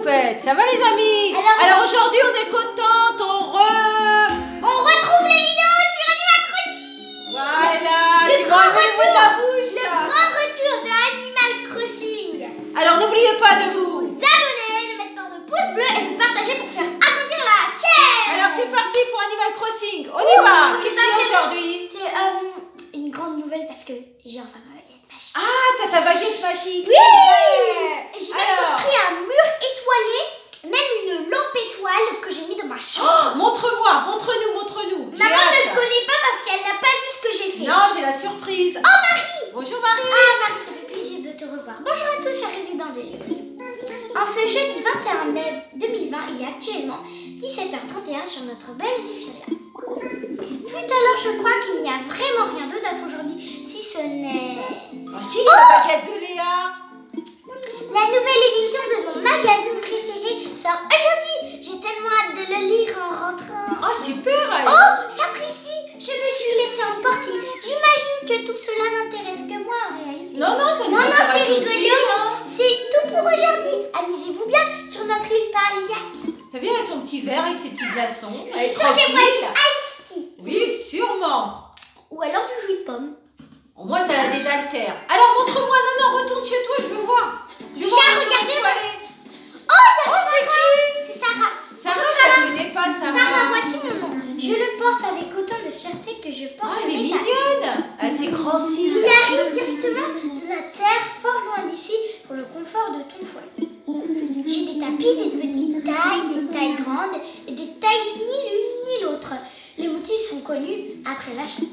choupette. Ça va les amis? Alors aujourd'hui on est contente, on retrouve les vidéos sur Animal Crossing. Voilà, tu vas enlever le mot de la bouche. Le grand retour de Animal Crossing. Alors n'oubliez pas de vous abonner, de mettre plein de pouces bleus et de partager pour faire agrandir la chaîne. Alors c'est parti pour Animal Crossing. On y va. Qu'est-ce qu'il y a aujourd'hui? C'est une grande nouvelle parce que j'ai enfin ma baguette magique. Ah, t'as ta baguette magique. Oui. C'est j'ai même construit un mur étoilé, même une lampe étoile que j'ai mis dans ma chambre. Oh, montre-moi, montre-nous. Maman ne se connaît pas parce qu'elle n'a pas vu ce que j'ai fait. Non, j'ai la surprise. Oh Marie. Bonjour Marie. Ah Marie, ça fait plaisir de te revoir. Bonjour à tous chers résidents de l'île. En ce jeudi 21 mai 2020, il est actuellement 17h31 sur notre belle Zéphyria. Fut alors je crois qu'il n'y a vraiment rien de neuf aujourd'hui, si ce n'est... Oh si, la baguette de Léa. La nouvelle édition de mon magazine préféré sort aujourd'hui. J'ai tellement hâte de le lire en rentrant. Oh super. Oh, sapristi, je me suis laissée emporter. J'imagine que tout cela n'intéresse que moi en réalité. Non, ça nous Non, intéresse c'est aussi, rigolo. hein. C'est tout pour aujourd'hui. Amusez-vous bien sur notre île paradisiaque. T'as vu, elle a son petit verre avec ses petits glaçons. Je Elle est suis sûre qu'elle va tranquille. être iced tea. Oui, sûrement. Ou alors du jus de pomme. Au moins, ça la désaltère. Alors, montre-moi. Non, retourne chez toi, je veux voir. Déjà, regardez. Oh, il y a Sarah. C'est Sarah. Sarah, Bonjour, je la connais pas, Sarah. Sarah, voici mon nom. Je le porte avec autant de fierté que je porte Elle est mes tapis. mignonne. Elle s'est grandie. Il arrive directement de la terre, fort loin d'ici, pour le confort de ton foyer. J'ai des tapis, des petites tailles, des tailles grandes et des tailles ni l'une ni l'autre. Les motifs sont connus après l'achat.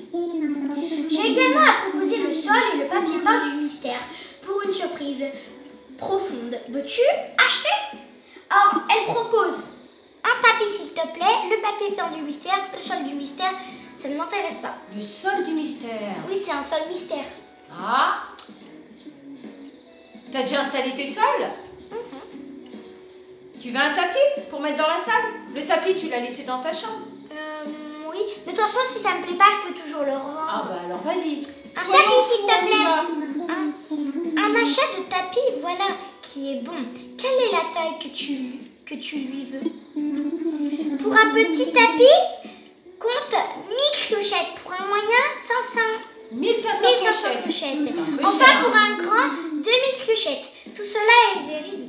J'ai également à proposer le sol et le papier peint du mystère pour une surprise profonde. Veux-tu acheter? Or, elle propose un tapis s'il te plaît, le papier peint du mystère, le sol du mystère, ça ne m'intéresse pas. Le sol du mystère. Oui, c'est un sol mystère. Ah. T'as déjà installé tes sols? Tu veux un tapis pour mettre dans la salle? Le tapis, tu l'as laissé dans ta chambre? Oui, mais de toute façon, si ça me plaît pas, je peux toujours le revendre. Ah bah alors vas-y. Un Soyons tapis, s'il fous, te on y plaît. va. Un achat de tapis, voilà, qui est bon. Quelle est la taille que tu lui veux? Pour un petit tapis, compte 1000 clochettes. Pour un moyen, 1500 1500 clochettes. C'est un peu Enfin, cher, pour hein. un grand, 2000 clochettes. Tout cela est véridique.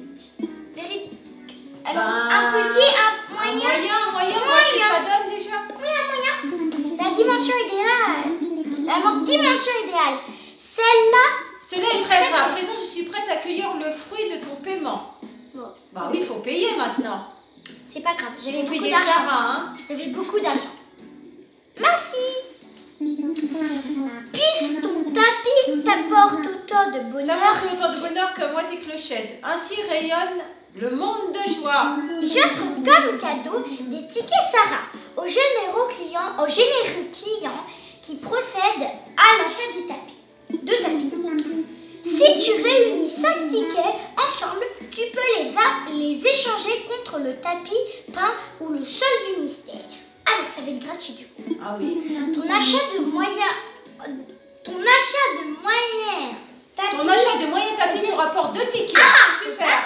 Alors, un petit, un moyen. Moyen, qu'est-ce que ça donne déjà? Oui, un moyen. La dimension idéale. La dimension idéale. Celle-là. Cela est très vrai. À présent, je suis prête à accueillir le fruit de ton paiement. Bon, Bah oui, il faut payer maintenant. c'est pas grave. J'avais Faut beaucoup payer d'argent. Sarah, hein. J'avais beaucoup d'argent. Merci. Puisse ton tapis t'apporte autant de bonheur. T'apportes autant de bonheur que moi tes clochettes. Ainsi rayonne le monde de joie. J'offre comme cadeau des tickets Sarah aux généreux clients qui procèdent à l'achat des tapis. De tapis. Si tu réunis 5 tickets ensemble, tu peux les échanger contre le tapis peint ou le sol du mystère. Ah, donc ça va être gratuit du coup. Ah oui. Ton achat de moyen tapis. Ton achat de moyen tapis te rapporte 2 tickets. Ah, Super.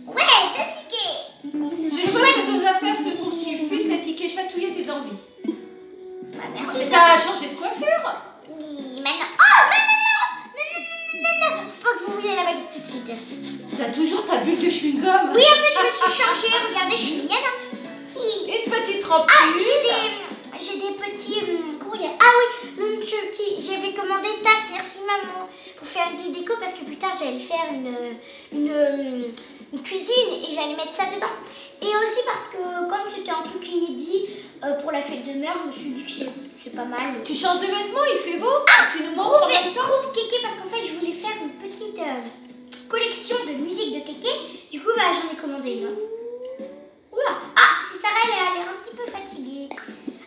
Ouais, 2 tickets. Je souhaite que tes affaires se poursuivent, puissent les tickets chatouiller tes envies. Bah, merci. T'as changé de coiffure? Oui, maintenant. Oh, non. Faut pas que vous vouliez la baguette tout de suite. T'as toujours ta bulle de chewing-gum? Oui, en fait, je me suis changée. Regardez, je suis mignonne. Hein. Une petite Ah, rampule. j'ai des petits courriers. Ah oui, le petit. J'avais commandé une tasse, merci maman, pour faire une petite déco parce que plus tard j'allais faire une cuisine et j'allais mettre ça dedans. Et aussi parce que comme c'était un truc inédit pour la fête de mère, je me suis dit que c'est pas mal. Tu changes de vêtements, il fait beau. Tu nous montres en Trouve même temps. Kéké parce qu'en fait je voulais faire une petite collection de musique de Kéké. Du coup, bah, j'en ai commandé une. Oula. Ah, c'est Sarah, elle a l'air un petit peu fatiguée.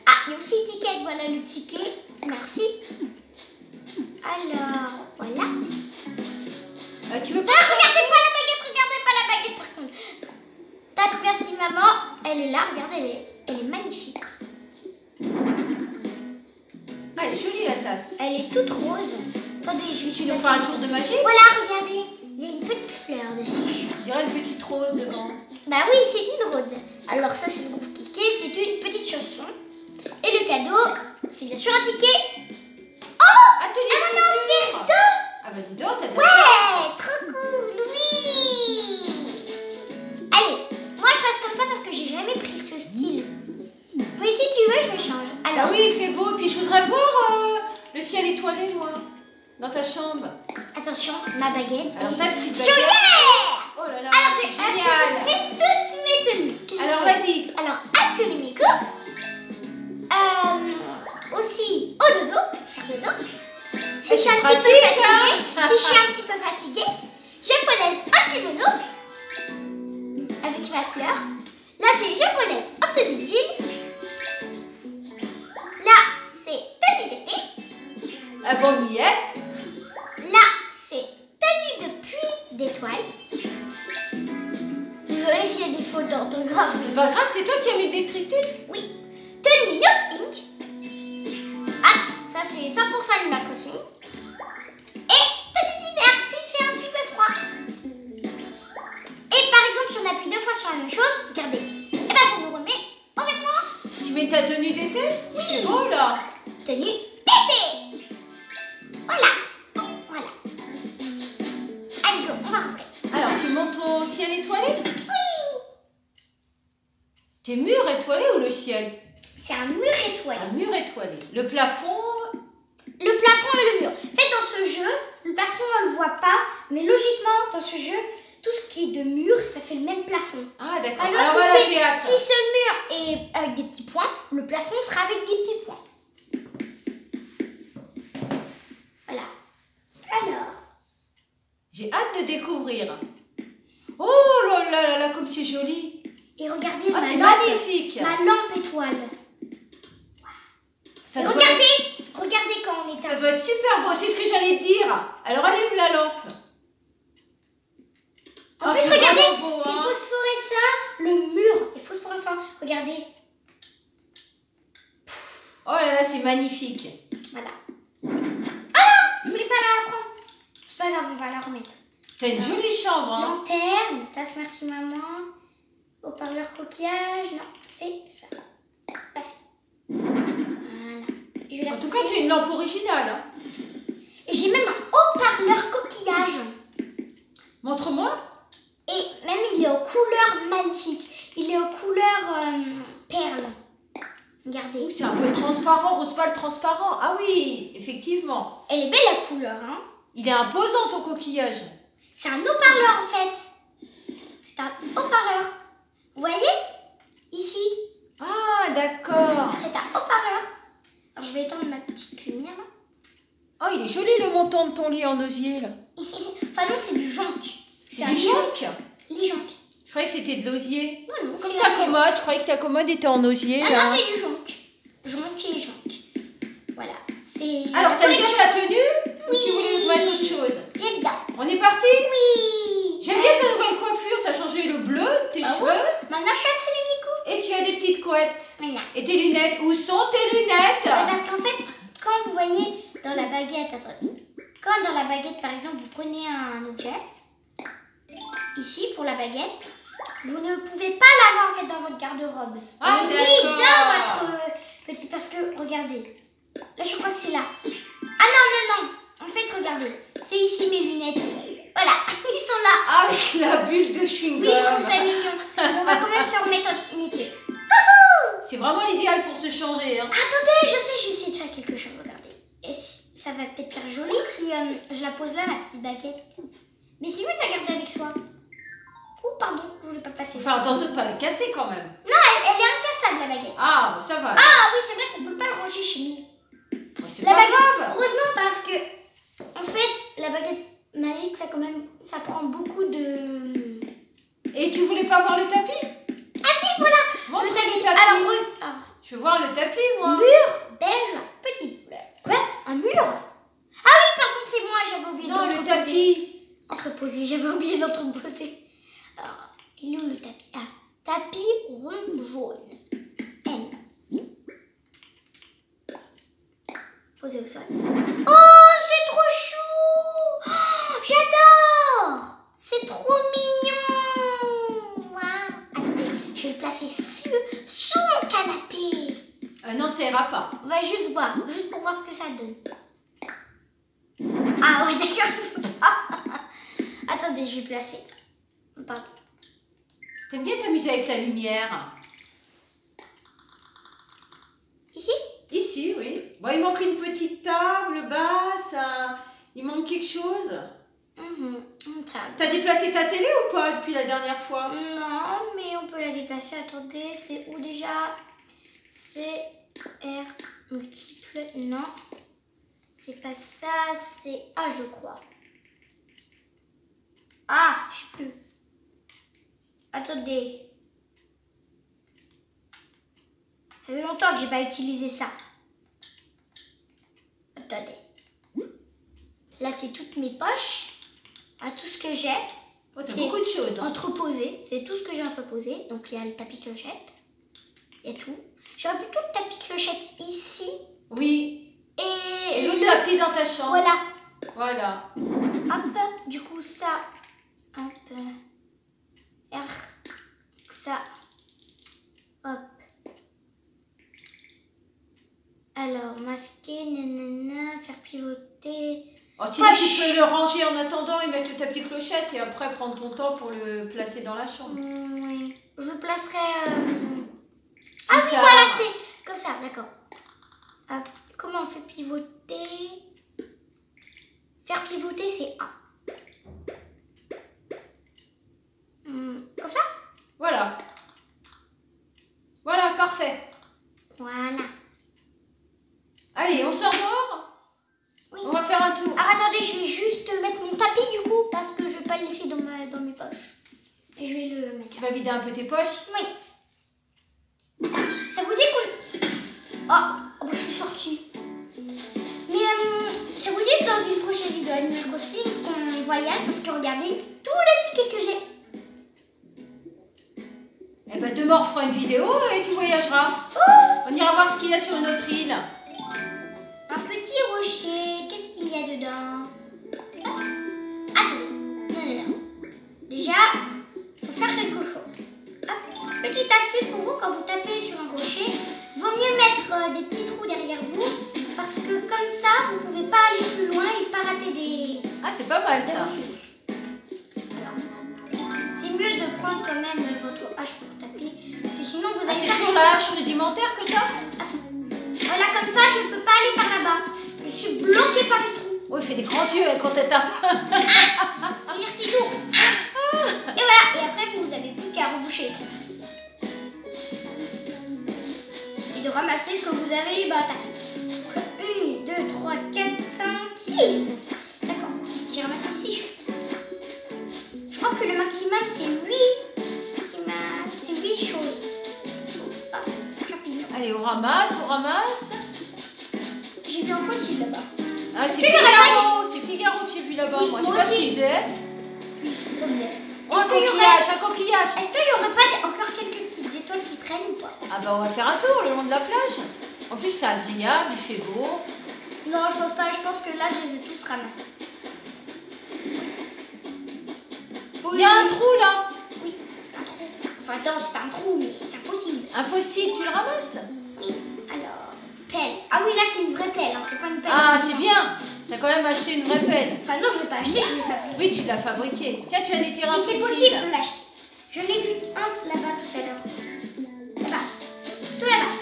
Ah, il y a aussi l'étiquette, voilà le ticket. Merci. Alors, voilà. Tu veux Non, regardez pas la baguette par contre. Tasse, merci maman. Elle est là, regardez, elle est magnifique. Ah, elle est jolie la tasse. Elle est toute rose. Attendez, je vais Tu nous fais un tour de magie? Voilà, regardez. Il y a une petite fleur dessus. On dirait une petite rose devant. Bah oui, c'est une rose. Alors ça, c'est le groupe Kiki, c'est une petite chanson. Et le cadeau, c'est bien sûr un ticket. Atelier Elle en a couture. fait deux. Ah bah dis donc, t'as de la Ouais, chance. trop cool, oui. Allez, moi je fasse comme ça parce que j'ai jamais pris ce style. Mais si tu veux, je me change. Ah oui, il fait beau. Puis je voudrais voir le ciel étoilé, moi, dans ta chambre. Attention, ma baguette. Alors ta petite Chaudière. baguette. Oh là là, Alors c'est je génial. fais toutes mes tenues. que j'ai Alors faites. vas-y. Alors, Hatsune-Miku. Aussi au dodo, faire dodo. Si je suis un petit peu pratique, fatiguée, hein. si je suis un petit peu fatiguée, japonaise Antibono avec ma fleur. Là c'est japonaise tenue de ville. Là c'est tenue d'été. Ah bon, on y est. Là c'est tenue de pluie d'étoiles. Désolée s'il y a des fautes d'orthographe. C'est pas grave, c'est toi qui as mis le descriptif. Oui. Tenue Nook Inc. Ah, ça c'est 100% Animal Crossing. Et tenue d'hiver s'il fait un petit peu froid. Et par exemple, si on appuie deux fois sur la même chose, regardez. Et ben ça nous remet au vêtement. Tu mets ta tenue d'été? Oui. C'est beau là. Tenue d'été. Voilà. Voilà. Allez, go, on va rentrer. Alors tu montes au ciel étoilé? Oui. Tes murs étoilés ou le ciel? C'est un mur étoilé. Un mur étoilé. Le plafond? Le plafond et le mur. En fait, dans ce jeu, le plafond, on ne le voit pas. Mais logiquement, dans ce jeu, tout ce qui est de mur, ça fait le même plafond. Ah d'accord. Alors, Alors si voilà, c'est- j'ai hâte. si ce mur est avec des petits points, le plafond sera avec des petits points. Voilà. Alors, J'ai hâte de découvrir. Oh là là là là, comme c'est joli. et regardez Ah, c'est ma lampe. magnifique. Ma lampe étoile. Ça Et doit, regardez quand on ça éteint. doit être super beau, c'est ce que j'allais te dire. Alors allume la lampe. En Ah, plus, c'est regardez, vraiment beau, c'est hein. phosphorescent. Le mur est phosphorescent. Regardez. Oh là là, c'est magnifique. Voilà. Ah non, je voulais pas la prendre. C'est pas grave, on va la remettre. T'as une jolie chambre, hein. Lanterne, tasse merci maman, haut-parleur coquillage, non, c'est ça. Passe. Voilà. Je vais la En tout pousser. cas, t'as une lampe originale. Hein. Et j'ai même un haut-parleur coquillage. Montre-moi. Et même il est aux couleurs magnifiques. Il est aux couleurs perles. Regardez. Ouh, c'est un peu transparent, rose pâle transparent. Ah oui, effectivement. Elle est belle la couleur, hein. Il est imposant ton coquillage. C'est un haut-parleur en fait. C'est un haut-parleur. Vous voyez? Ici, Ah, d'accord. c'est un haut-parleur. Alors je vais éteindre ma petite lumière là. Oh, il est joli le montant de ton lit en osier, là. Enfin non, c'est du jonc. C'est un du jonc. Lit jonc. Je croyais que c'était de l'osier. Non, non, Comme c'est ta un- commode, je croyais que ta commode était en osier, Ah là. non, c'est du jonc. Jonc et jonc. Voilà. C'est. Alors, t'aimes bien collection. ta tenue? Oui. Ou tu voulais mettre autre chose? J'aime bien. On est parti? Oui. J'aime bien ta nouvelle coiffure. T'as changé le bleu de tes Ah cheveux. ouais. Maintenant, je suis Hatsune-Miku. Et tu as des petites couettes. Voilà. Et tes lunettes. Où sont tes lunettes? Ouais, parce qu'en fait, quand vous voyez dans la baguette, attendez. Quand dans la baguette, par exemple, vous prenez un objet, ici pour la baguette, vous ne pouvez pas l'avoir en fait dans votre garde-robe. Ah, Elle est mise d'accord. dans votre petit, parce que regardez, là je crois que c'est là. Ah non, non, non. En fait, regardez, c'est ici mes lunettes. Voilà, ils sont là. Avec la bulle de chewing-gum. Oui, je trouve ça mignon. Mais on va quand même se remettre en unité. C'est vraiment l'idéal pour se changer. Hein. Attendez, je sais, je vais essayer de faire quelque chose, regardez. Et ça va peut-être faire joli si je la pose là, ma petite baguette. Mais c'est mieux de la garder avec soi. Oh, pardon, je voulais pas passer. Faut faire attention de ne pas la casser quand même. Non, elle est incassable, la baguette. Ah, bah, ça va. Ah oui, c'est vrai qu'on peut pas le ranger chez nous. Bah, c'est La pas baguette, grave. heureusement, parce que, en fait, la baguette magique, ça quand même, ça prend beaucoup de... Et tu voulais pas voir le tapis? Ah si, voilà. Montre Le tapis. le tapis. Alors, Je veux voir le tapis, moi. mur, beige, petite fleur. Quoi? Un mur? Ah oui, pardon, c'est moi, j'avais oublié Non, le d'entreposer. tapis. Entreposer, j'avais oublié d'entreposer. Alors, il est où le tapis? Ah, tapis rond jaune. M. Posé au sol. Oh, c'est trop chou! Oh, j'adore! ça ira pas. On va juste voir, juste pour voir ce que ça donne. Ah ouais, d'accord, il faut pas. Attendez, je vais placer. Pardon. T'aimes bien t'amuser avec la lumière? Ici? Ici, oui. Bon, il manque une petite table basse. Il manque quelque chose. Une table. T'as déplacé ta télé ou pas depuis la dernière fois? Non, mais on peut la déplacer. Attendez, c'est où déjà? C'est R multiple. Non. C'est pas ça, c'est A, je crois. Ah, je sais plus. Attendez. Ça fait longtemps que j'ai pas utilisé ça. Attendez. Là, c'est toutes mes poches. À tout ce que j'ai. Oh, t'as beaucoup de choses. Hein. Entreposé. C'est tout ce que j'ai entreposé. Donc, il y a le tapis clochette. Il y a tout. J'aurais plutôt le tapis clochette ici. Oui. Et l'autre tapis dans ta chambre. Voilà. Voilà. Hop. Du coup, ça. Hop. R. Ça. Hop. Alors, masquer, nanana, faire pivoter. Oh, sinon, tu peux le ranger en attendant et mettre le tapis clochette et après prendre ton temps pour le placer dans la chambre. Oui. Je le placerai. Ah oui, voilà, c'est comme ça, d'accord. Comment on fait pivoter? Faire pivoter, c'est A. Comme ça? Voilà. Voilà, parfait. Voilà. Allez, on sort dehors? Oui. On va faire un tour. Alors attendez, je vais juste mettre mon tapis du coup parce que je vais pas le laisser dans mes poches. Et je vais le mettre. Tu vas vider un peu tes poches? Oui. Ça vous dit qu'on... Oh, je suis sortie. Mais ça vous dit que dans une prochaine vidéo Animal Crossing qu'on voyage parce que regardez tous les tickets que j'ai. Eh ben demain on fera une vidéo et tu voyageras. Oh, On ira voir ce qu'il y a sur notre île. un petit rocher. Qu'est-ce qu'il y a dedans? Attendez. Non. Déjà, il faut faire quelque chose. Hop. Petite astuce pour vous, quand vous tapez sur un rocher, vaut mieux mettre des petits trous derrière vous parce que comme ça, vous pouvez pas aller plus loin et pas rater des... Ah, c'est pas mal des ça. ressources. Alors, c'est mieux de prendre quand même votre hache pour taper parce que sinon vous allez C'est faire toujours la hache rudimentaire que t'as? Voilà, comme ça, je ne peux pas aller par là-bas. Je suis bloquée par les trous. Oh, il fait des grands yeux quand elle tape. C'est-à-dire c'est lourd. Et voilà, et après vous avez plus qu'à reboucher les trous. Et de ramasser ce que vous avez tapé. 1, 2, 3, 4, 5, 6. D'accord, j'ai ramassé 6 choses. Je crois que le maximum c'est 8. C'est 8 choses. Ah, champignon. Allez, on ramasse. J'ai vu un fossile là-bas. Ah, c'est Figaro. C'est Figaro que j'ai vu là-bas. Oui, moi, je sais moi pas ce aussi. qu'il faisait. Oh, un Est-ce qu'il y aurait- coquillage. Est-ce qu'il n'y aurait pas encore quelques petites étoiles qui traînent ou pas? Ah bah on va faire un tour le long de la plage. En plus c'est agréable, il fait beau. Non, je pense pas. Je pense que là, je les ai tous ramassés. Il y a un trou là. Oui, un trou. Enfin, non, c'est pas un trou, mais c'est impossible. Un fossile, tu le ramasses? Oui, alors, pelle. Ah oui, là, c'est une vraie pelle. Hein. C'est pas une pelle. Ah, c'est bien. T'as quand même acheté une vraie pelle. Enfin, non, je vais pas acheter, je l'ai fabriqué. Oui, tu l'as fabriquée. Tiens, tu as des terrains Mais c'est fossiles. possible de l'acheter. Je l'ai vu un là-bas tout à l'heure. Là-bas. Tout là-bas.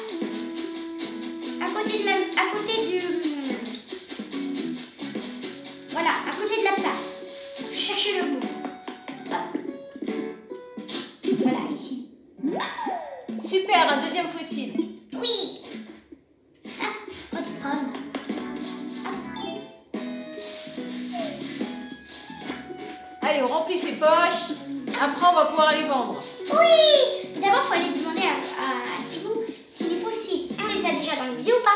À côté du... Voilà, à côté de la place. Je cherchais le mot. Hop. Voilà, ici. Super, un deuxième fossile. Oui. Ah, oh, des pommes. Allez, on remplit ses poches. Après, on va pouvoir les vendre. Oui. D'abord, il faut aller demander à Thibaut si les fossiles, on les a déjà dans le musée ou pas.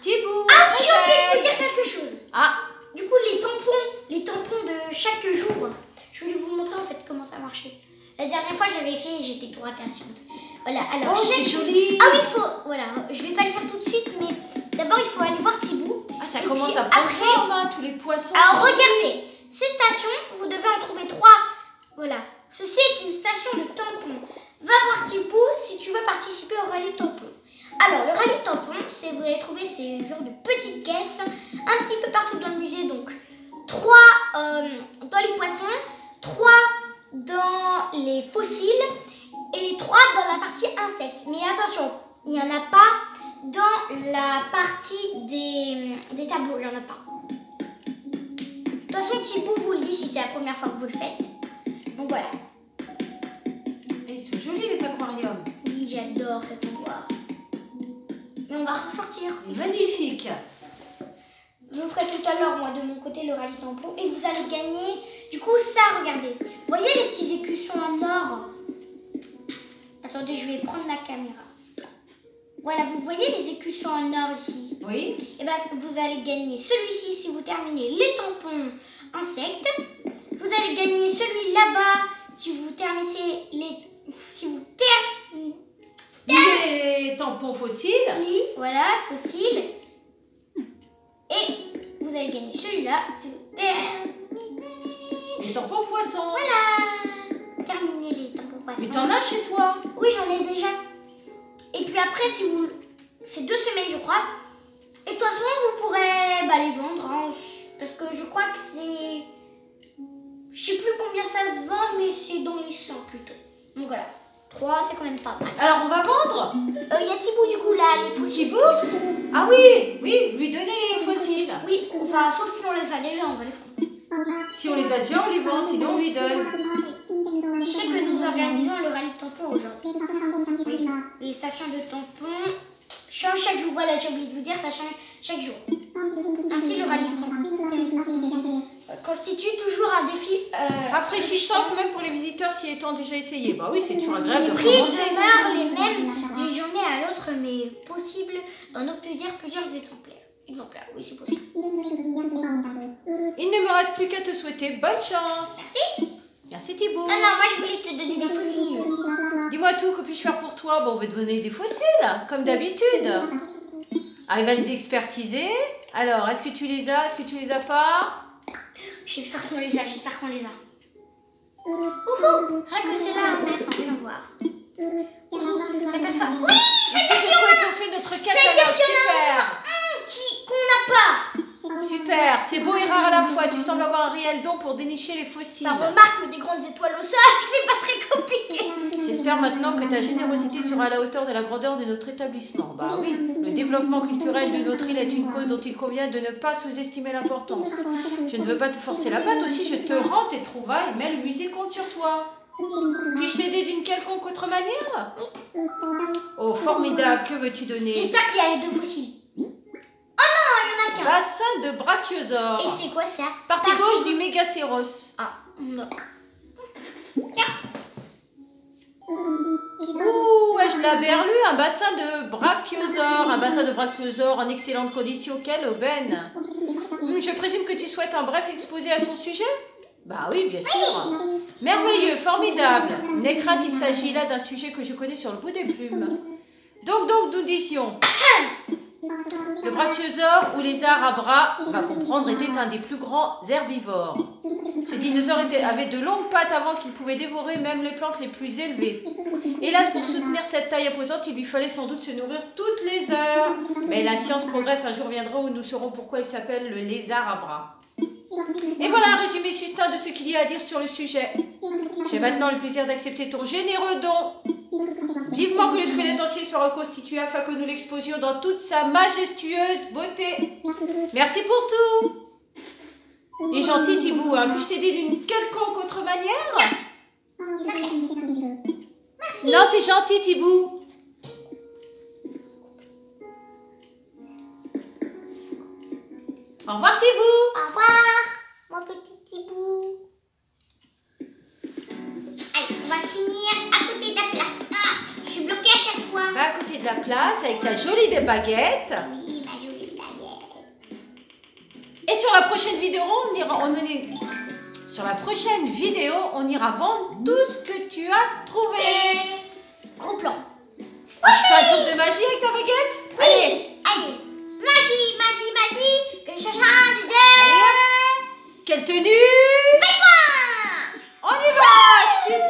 Thibaut. Ah oui, j'ai oublié de vous dire quelque chose. Ah, Du coup, les tampons de chaque jour, je voulais vous montrer en fait comment ça marchait. La dernière fois, je l'avais fait et j'étais trop impatiente. Voilà, alors... oh, c'est joli. Ah oui, il faut... Voilà, je vais pas le faire tout de suite, mais d'abord, il faut aller voir Thibaut. Ah, ça Et commence puis à prendre après- forme, hein, tous les poissons. Alors, c'est joli. regardez, ces stations, vous devez en trouver 3. Voilà, Ceci est une station de tampons. Va voir Thibaut si tu veux participer au rallye tampon. Alors, le rallye tampon, c'est, vous allez trouver ces genres de petites caisses un petit peu partout dans le musée. Donc, 3 dans les poissons, 3 dans les fossiles et 3 dans la partie insectes. Mais attention, il n'y en a pas dans la partie des tableaux, il n'y en a pas. De toute façon, Thibaut vous le dit si c'est la première fois que vous le faites. Donc voilà. Et ils sont jolis les aquariums. Oui, j'adore cet endroit. Mais on va ressortir. Magnifique. Je vous ferai tout à l'heure, moi, de mon côté, le rallye tampon. Et vous allez gagner, du coup, ça, regardez. Vous voyez les petits écussons en or? Attendez, je vais prendre ma caméra. Voilà, vous voyez les écussons en or ici? Oui. Et bien, vous allez gagner celui-ci si vous terminez les tampons insectes. Vous allez gagner celui là-bas si vous terminez Les tampons fossiles. Oui, voilà, fossiles. Et vous allez gagner celui-là si vous terminez. Les tampons poissons. Voilà. Terminez les tampons poissons. Mais t'en as chez toi? Oui, j'en ai déjà. Et puis après, si vous... c'est 2 semaines, je crois. Et de toute façon, vous pourrez les vendre. Hein, parce que je crois que c'est... Je sais plus combien ça se vend, mais c'est dans les 100 plutôt. Donc voilà. 3, c'est quand même pas mal. Alors, on va vendre? Il y a Thibaut, du coup, là, les fossiles. Thibaut? Ah oui, oui, lui donner les fossiles. Oui, enfin, sauf si on les a déjà, on va les vendre. Si on les a déjà, on les vend, sinon on lui donne. Oui. Tu sais que nous organisons le rallye de tampons aujourd'hui. Oui. Les stations de tampons changent chaque jour. Voilà, j'ai oublié de vous dire, ça change chaque jour. Ainsi, le rallye de tampons constitue toujours un défi rafraîchissant quand même pour les visiteurs s'y étant déjà essayé. Bah oui, c'est toujours agréable les de prix recommencer. demeurent les mêmes d'une journée à l'autre, mais possible d'en obtenir plusieurs exemplaires. Oui, c'est possible. Il ne me reste plus qu'à te souhaiter bonne chance. Merci. Merci Thibaut. Non, moi je voulais te donner des fossiles. Dis-moi tout, que puis-je faire pour toi? Bon, on va te donner des fossiles, comme d'habitude. Ah, il va les expertiser. Alors, est-ce que tu les as? Est-ce que tu les as pas? J'espère qu'on les a, Ouhou, rien que c'est là intéressant, viens voir. Oui, c'est de quoi on fait notre catalogue. Super. Qu'on n'a pas. Super, c'est beau et rare à la fois. Tu sembles avoir un réel don pour dénicher les fossiles. Remarque que des grandes étoiles au sol, c'est pas très compliqué. J'espère maintenant que ta générosité sera à la hauteur de la grandeur de notre établissement. Bah oui, le développement culturel de notre île est une cause dont il convient de ne pas sous-estimer l'importance. Je ne veux pas te forcer la patte, aussi je te rends tes trouvailles, mais le musée compte sur toi. Puis-je t'aider d'une quelconque autre manière? Oh, formidable, que veux-tu donner? J'espère qu'il y a les 2 fossiles. Oh non, il y en a qu'un. Bassin de brachiosaure. Et c'est quoi ça? Partie gauche du mégacéros. Ah, non. Ouh, ai-je la berlue? Un bassin de brachiosaure. Un bassin de brachiosaure en excellentes conditions. Quelle aubaine! Je présume que tu souhaites un bref exposé à son sujet? Bah oui, bien sûr. Merveilleux, formidable. N'aie crainte, il s'agit là d'un sujet que je connais sur le bout des plumes. Donc, nous disions... Le brachiosaure ou lézard à bras, on va comprendre, était un des plus grands herbivores. Ce dinosaure avait de longues pattes avant qu'il pouvait dévorer même les plantes les plus élevées. Hélas, pour soutenir cette taille imposante, il lui fallait sans doute se nourrir toutes les heures. Mais la science progresse, un jour viendra où nous saurons pourquoi il s'appelle le lézard à bras. Et voilà un résumé succinct de ce qu'il y a à dire sur le sujet. J'ai maintenant le plaisir d'accepter ton généreux don. Vivement que le squelette entier soit reconstitué afin que nous l'exposions dans toute sa majestueuse beauté. Merci pour tout. Et gentil Thibaut, hein, puis-je t'aider d'une quelconque autre manière? Merci. Non, c'est gentil Thibaut. Au revoir Thibaut. Au revoir, mon petit Thibaut. Allez, on va finir à côté de la place. Ah, je suis bloquée à chaque fois. Va à côté de la place avec ta jolie baguette. Oui, ma jolie baguette. Et sur la prochaine vidéo, on ira vendre tout ce que tu as trouvé. Gros plan. Je fais un tour de magie avec ta baguette? Oui, allez. Magie, magie, magie. Que je change de... Allez, hop. Quelle tenue? Fais-moi. On y va! Super!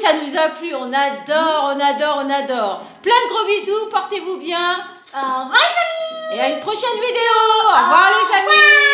ça nous a plu. On adore, on adore, on adore. Plein de gros bisous, portez-vous bien. Au revoir les amis. Et à une prochaine vidéo. Au revoir les amis.